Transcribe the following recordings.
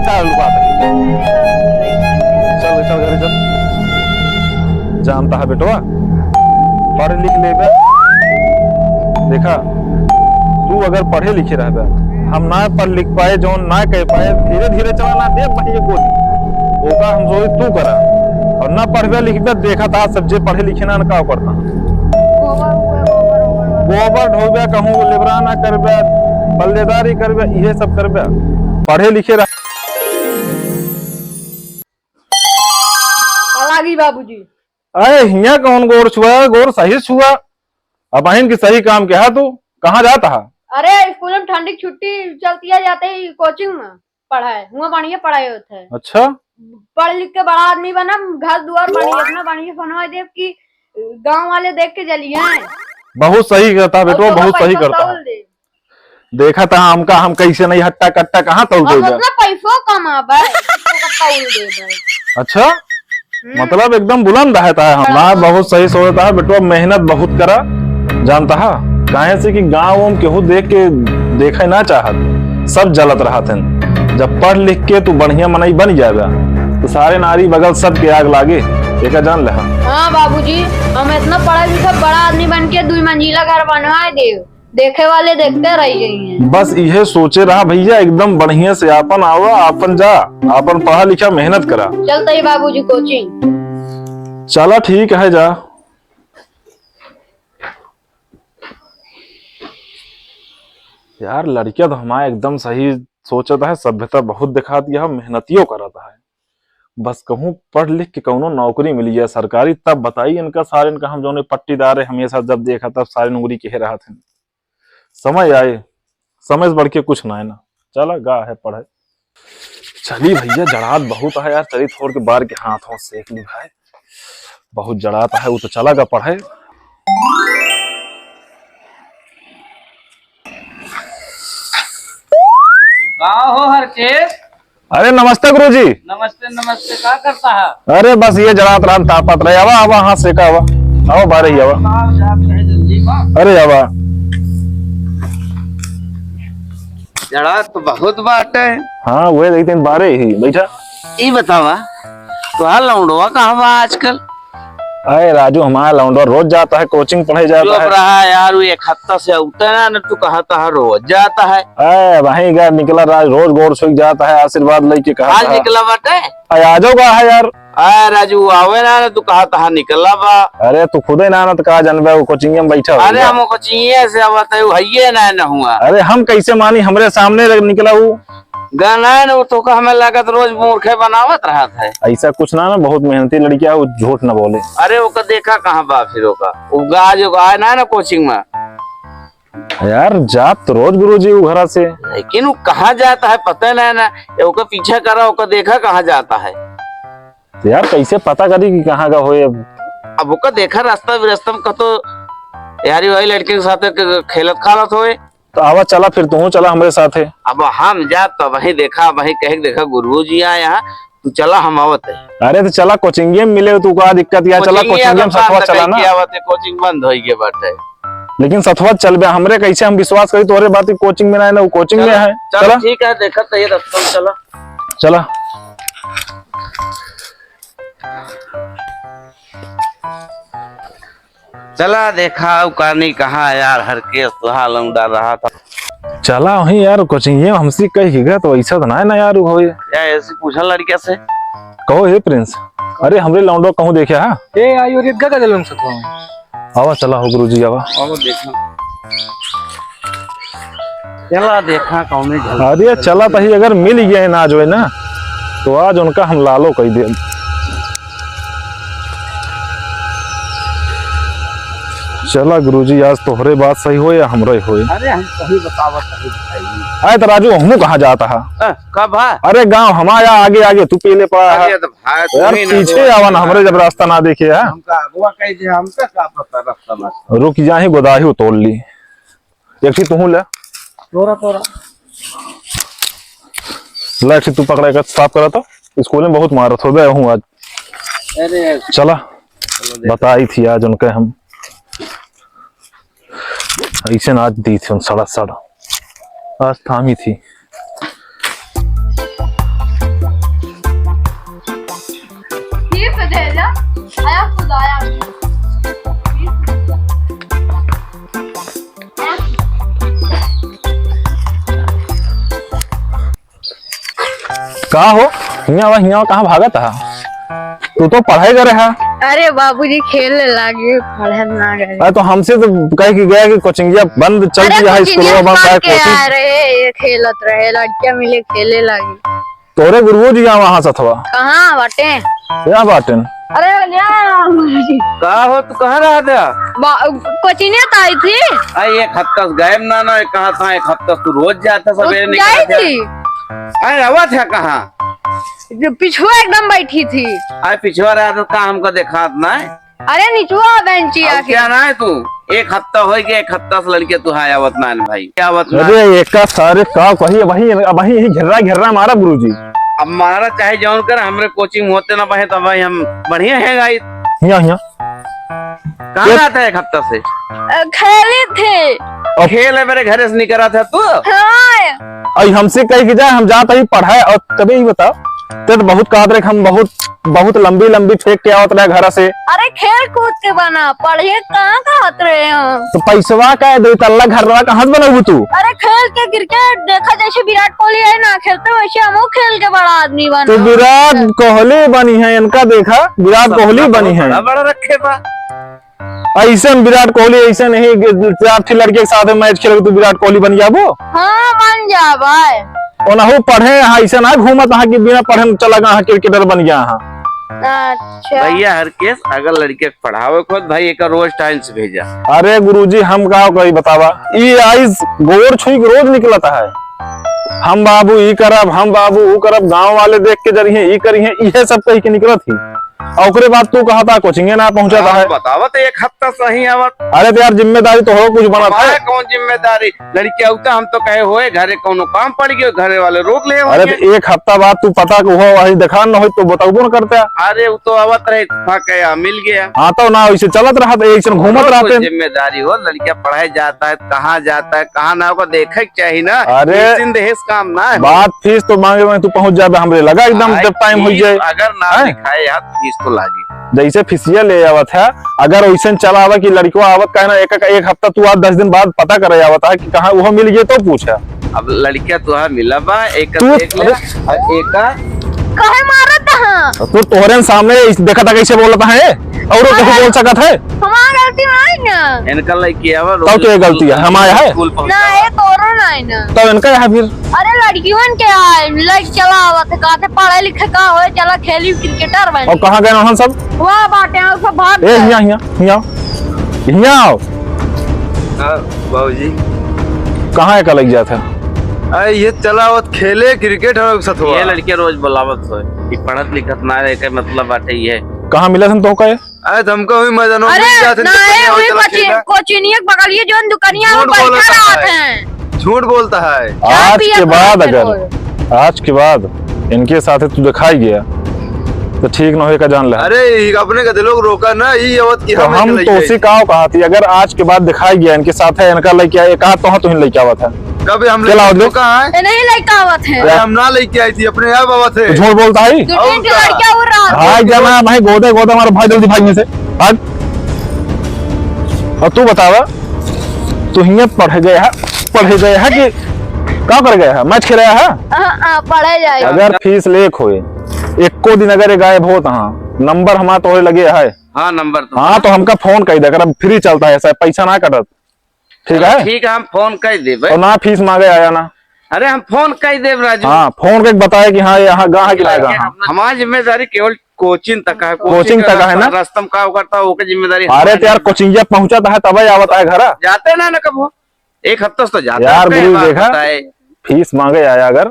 का लुकाता है। चल चल घर चल। जानता है बेटवा पढ़ लिख ले बे। देखा तू अगर पढ़े लिखे रह बे, हम ना पढ़ लिख पाए जो ना कह पाए, धीरे धीरे चलाना देख भाई ये गोदी ओका हम जो तू करा और ना पढ़बे लिखबे। देखा था सब्जे पढ़े लिखे ना का करता गोबर ढोबे कहूँ लेबरा ना करबे, बल्लेदारी करबे, ये सब करबे। पढ़े लिखे रह बाबूजी। अरे हिया कौन गोर छुआ, गोर सही छुआ। अब बहन की सही काम क्या है, तू कहाँ जाता है? अरे स्कूल में ठंडी की छुट्टी चलती है, जाते ही कोचिंग में पढ़ाए हुआ बढ़िया पढ़ाए होते हैं। अच्छा पढ़ लिख के बड़ा आदमी बना, घर दुआर बढ़िया अपना बढ़िया बनवा देव की गांव वाले देख के जलिए। बहुत सही करता बेटो, बहुत सही करता है। देखा था हमका, हम कैसे नहीं हट्टा कट्टा कहाँ तोल दे। पैसों कमा अच्छा मतलब एकदम बुलंद रहता है हमारा। बहुत सही सोचता है बेटो, मेहनत बहुत करा जानता है। काहे से कि गाँव में केहू देख के देखे ना चाहत, सब जलत रहा थे। जब पढ़ लिख के तू बढ़िया मनई बन जाएगा तो सारे नारी बगल सब के आग लागे, एक जान ले। हाँ बाबूजी, हम इतना पढ़ा लिखा बड़ा आदमी बन के 2 मंजिला घर बनवाए देव, देखे वाले देखते रह गई हैं। बस यह सोचे रहा भैया, एकदम बढ़िया से आपन आवा, आपन जा, आपन पढ़ा लिखा मेहनत करा। चलते ही बाबूजी कोचिंग। चला ठीक है जा। यार लड़कियां तो हमारा एकदम सही सोचता है, सभ्यता बहुत दिखा दिया है, मेहनतियों कराता है। बस कहूँ पढ़ लिख के कौनो नौकरी मिली है सरकारी, तब बताइए इनका सारे इनका हम जो पट्टीदार है हमेशा जब देखा तब सारी नौकरी कह रहा थे। समय आए, समय से बढ़ के कुछ ना है ना। चला गा है पढ़े। चली भैया जड़ात बहुत है यार, चली थोड़ के बार के हाथों सेक ली भाई, बहुत जड़ाता है। वो तो चला गा पढ़े। हो हर केस। अरे नमस्ते गुरुजी। नमस्ते नमस्ते, क्या करता है? अरे बस ये जड़ात रात तापत रहे। आवा आवा हाथ सेका आवा, आओ बारे ही आवा। अरे आवा। जड़ा तो बहुत बाट है। हाँ वो देखते हैं बारे ही बैठा। ये बतावा तो लौंडवा कहाँ बा आजकल? अरे राजू हमारा लौंडा रोज जाता है कोचिंग पढ़े जाता है। रहा यार वो एक हफ्ता से उठता है ना, तू कहता है रोज जाता है। अरे वहीं घर निकला राज, रोज गोर सुख जाता है, आशीर्वाद लेके कहा आज निकला बाटे। आ जाओगा है यार। अरे राजू आवे ना, तू कहता है निकला बा। अरे तू खुद ही ना तो कहा जानबे, वो कोचिंग में बैठा। अरे हम कोचिंग से आवत है ना हुआ। अरे हम कैसे मानी, हमरे सामने निकला वो गाना है ना, वो तो हमें लागत रोज मूर्खे बनावत रहा था। ऐसा कुछ ना, बहुत मेहनती लड़कियां, वो झूठ न बोले। अरे वो देखा कहाँ बा फिर वो जो आए ना कोचिंग में। यार जात तो रोज गुरुजी वो घर से, लेकिन वो कहाँ जाता है पता नहीं ना। ओका पीछा करा, ओका देखा कहाँ जाता है। तो यार कैसे पता करी कि कहाँ का होए। अब ओका देखा रास्ता विरास्ता में तो यारी वही लड़के के साथ खेलत खालत होए। तो आवा चला फिर, तू चला हमारे साथ है। अब हम जा तो वही देखा, वही कहे देखा गुरुजी आए यहाँ, तू चला हम आवत है। अरे तो चला कोचिंग में मिले, तू का दिक्कत या चला कोचिंग में सतवा चला ना। कोचिंग बंद हो गई बाटे, लेकिन सतवा चल बे हमरे, कैसे हम विश्वास करी तोरे बात कोचिंग में ना है ना, वो कोचिंग में है। चला ठीक है, देखा तो ये रास्ता में चला चला। चला देखा उकानी कहाँ यार, हर केस तुहार लौंडा रहा था। चला वही यार कोचिंग में हमसे कही गया, तो ऐसा तो ना है ना यार। हो ऐसी पूछा लड़किया से कहो हे प्रिंस, अरे हमरे लौंडो कहूँ देखे हा ए आयो रे गगा दिलम सको। आवा चला हो गुरुजी आवा। आओ देखा, चला देखा कौन। अरे चला तही अगर मिल गया ना जो है ना, तो आज उनका हम लालो कही दे। चला गुरुजी, आज तोहरे बात सही हो या हमरे हो। अरे हम सही बतावत सही बताइए। अरे तो राजू हमू कहाँ जाता है? कब है? अरे गांव हमारा आगे आगे, तू पहले पड़ा है यार, पीछे आवा ना हमरे, जब रास्ता ना देखे है। हमका अगवा कह दे, हमका का पता रास्ता में। रुक जा ही गोदाही तोड़ ली, एक ही तू ले तोरा तोरा लाठी तू पकड़ा कर साफ करा तो स्कूल में बहुत मारत हो गए हूँ आज। अरे चला बताई थी आज उनके हम, ऐसे आज दी थी उन सड़ा आज थामी थी। आया खुद आया। का हो हिया कहाँ भागत है? तू तो पढ़ाई करे है। अरे बाबूजी खेलने लगे, पढ़े ना गए। अरे तो हमसे तो कह के गया कि कोचिंगिया बंद चल अरे गया है, कोचिंग स्कूल बंद है, के आ कोचिंग। रहे, ये खेलत रहे, लड़कियां मिले खेले लगी। तोरे गुरुओ जी यहाँ वहाँ सथवा कहाँ बाटे? क्या बाटन? अरे बाबूजी कहा हो तू कहाँ रहा था? कोचिंग तो आई थी। आई एक हफ्ता से गायब ना कहा था। एक हफ्ता तू रोज जाता सवेरे गई निकला थी, था। अरे रवा था कहाँ? जो पिछुआ एकदम बैठी थी। आई पिछवा रहा था कहाँ हमको देखा ना? अरे निचुआ बेंचिया अब क्या ना है तू? एक हफ्ता हो गया, एक हफ्ता से लड़के तू है आवत ना भाई, क्या आवत ना? अरे एक का सारे का वही वही वही यही घेरा मारा गुरुजी। अब मारा चाहे जौन कर, हमरे कोचिंग होते ना बहे तो भाई हम बढ़िया है गाइस। हिया कहाँ रहता है एक हफ्ता से? खेली थे। खेल है मेरे घर से निकला था तू? हाँ। और हमसे कह के जाए हम जाता ही पढ़ाए और तभी ही बताओ ते तो बहुत कहत रहे हम बहुत लंबी फेंक के आवत रहे घर से। अरे खेल कूद के बना, पढ़े कहाँ खात रहे हैं? तो पैसवा का दे तल्ला घर कहाँ से बनबू तू? अरे खेल के क्रिकेट देखा, जैसे विराट कोहली है ना खेलते, वैसे हम खेल के बड़ा आदमी बना। तो विराट कोहली बनी है, इनका देखा विराट कोहली बनी है। बड़ा रखे बा ऐसा विराट कोहली ऐसा नहीं 4 लड़के के साथ मैच खेलोगे तो विराट कोहली बन जाबो। हाँ बन जा भाई। ओनहु पढ़े ऐसा ना घूमत कि बिना पढ़े चला गया क्रिकेटर बन गया। अच्छा भैया हर केस अगर लड़के पढ़ावे खुद भाई एक रोज टाइम से भेजा। अरे गुरुजी हम का कोई बतावा ई आइस गोर छुई रोज निकलता है। हम बाबू ई करब, हम बाबू ऊ करब, गांव वाले देख के जरिए ई करिए, इहे सब कह के निकलत ही। और ओकरे बाद तू कहा था कोचिंगे ना पहुंचा है। बतावत एक हफ्ता सही आवत। अरे तो यार जिम्मेदारी तो हो कुछ बना था। कौन जिम्मेदारी? लड़की आउता हम तो कहे होए घरे कोनो काम पड़ गयो, घरे वाले रोक ले। अरे तो एक हफ्ता बाद तू पता को हो वही देखा न हो तो बताबो न करते। अरे वो तो आवत रहे गया मिल गया। हाँ तो ना वैसे चलत रहा ऐसे घूमत रहते। जिम्मेदारी हो, लड़कियां पढ़ाई जाता है, कहाँ जाता है कहाँ ना होगा देखे चाहिए ना। अरे दहेज काम ना है। बात फीस तो मांगे तू पहुंच जाबे हमरे लगा एकदम जब टाइम हो जाए। अगर ना दिखाए यार फीस तो लागे। जैसे फिसिया ले आवत है, अगर वैसे चला आवा कि लड़कियों आवत का है ना एक हफ्ता तू आज 10 दिन बाद पता करे आवत है कि कहाँ वो मिल गए तो पूछा। अब लड़कियां तुहा मिला बा एक तू देख ले और एक कहे मारत है? तो तोहरे सामने देखा था कैसे बोलता है और वो कैसे बोल सकता है? हमारा गलती नहीं ना। इनका लड़की आवा तब तो ये गलती है हमारा है ना ये तोरो नहीं ना। तो इनका है फिर। अरे लड़कियों के आए लाइक चला आवा थे, कहते पढ़े लिखे का हो, चला खेली क्रिकेटर बन। और कहाँ गए उन्होंने सब? वहाँ बाटे हैं सब भाग ए गए। हिया आओ। बाबूजी कहाँ एक अलग गया था? ये चलावत खेले क्रिकेट ये लड़के रोज बुलावत हो, पढ़त लिखत ना रहे का मतलब बाटे ये। कहाँ मिला था तो कहे? हमको भी मैदान अरे ना ये वही कोचिनिया बगल ये जो दुकानिया में बैठा रहते हैं। झूठ बोलता है। आज के बाद इनके साथ तू दिखाई गया तो ठीक न होए का जान ले। अरे अपने का लोग रोका ना ये आवत की तो हम तो उसी कहा थी अगर आज के बाद दिखाई गया इनके साथ है इनका लेके आए कहा तो हाँ तुम लेके आवा था। कभी हम कहाँ है? नहीं लेके आवत है। हम ना लेके आई थी, अपने आप आवत है। झूठ बोलता है। लड़कियां उड़ रहा भाई जाना भाई गोदे हमारा भाई जल्दी भागने से भाग। और तू बतावा तू हिया पढ़ गया है कि क्या कर गया है? मैच खेल रहा है? पढ़े जाए। अगर फीस लेक होए एको दिन अगर गायब हो तो नंबर हमारा तो लगे है। हाँ नंबर तो हाँ तो हमका फोन कर दे अब फ्री चलता है ऐसा पैसा ना कटत। ठीक है ठीक है हम फोन कर दे और ना फीस मांगे आया ना। अरे हम फोन कर दे राजू। हाँ फोन करके बताया कि हाँ यहाँ गाँव की लाएगा। हमारी जिम्मेदारी केवल कोचिंग तक है। कोचिंग तक है ना? रास्ता में काम करता है जिम्मेदारी। अरे तो यार कोचिंग पहुंचाता है तब आवता है घर। जाते ना कब हो एक हफ्ता तो जाते यार गुरु देखा फीस मांगे आया अगर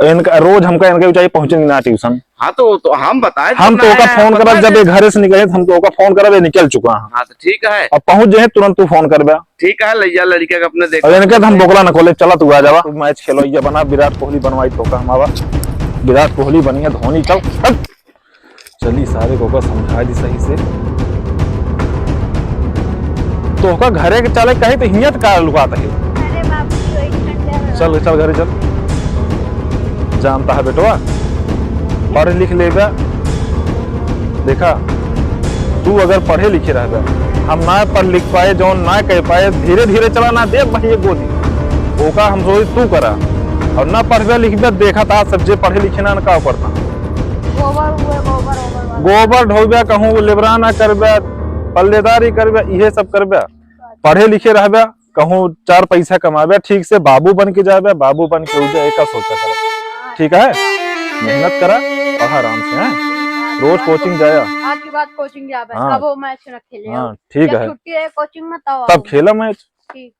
इनका रोज हमका इनके ऊंचाई पहुंचेंगे ना ट्यूशन। हाँ तो हम बताए हम तो का फोन करब जब ये घर से निकले हम तो का फोन करब निकल चुका है। हाँ तो ठीक है अब पहुंच जाए तुरंत तू फोन करबे। ठीक है ले जा लड़के का अपने देख। और इनके हम बोकला न खोले चला तू आ जावा तू मैच खेलो ये बना विराट कोहली बनवाई तो का हमारा विराट कोहली बनी है धोनी चल चली सारे को समझा दी सही से तो का घरे के चले कहे तो हियत का लुकाता है। अरे बाबू चल चल घरे चल जानता है बेटवा पढ़ लिख ले देखा तू अगर पढ़े लिखे रह हम ना पढ़ लिख पाए जो ना कह पाए धीरे धीरे चला ना दे भैया गोदी ओका हम सोच तू करा और ना पढ़वे लिखबे देखा था सब्जे पढ़े लिखे ना का पड़ता गोबर ढोबे कहूँ लेबरा ना करबे पल्लेदारी करबे इहे सब करबे पढ़े लिखे रहबे कहूँ 4 पैसा कमाबे ठीक से बाबू बन के जाबे बाबू बन के उजे एक सोचा करे ठीक है मेहनत करा पढ़ा आराम से है रोज कोचिंग जाया आज की बात कोचिंग जाबे हाँ। अब वो मैच न खेले हाँ ठीक है छुट्टी है कोचिंग में तब खेला मैच ठीक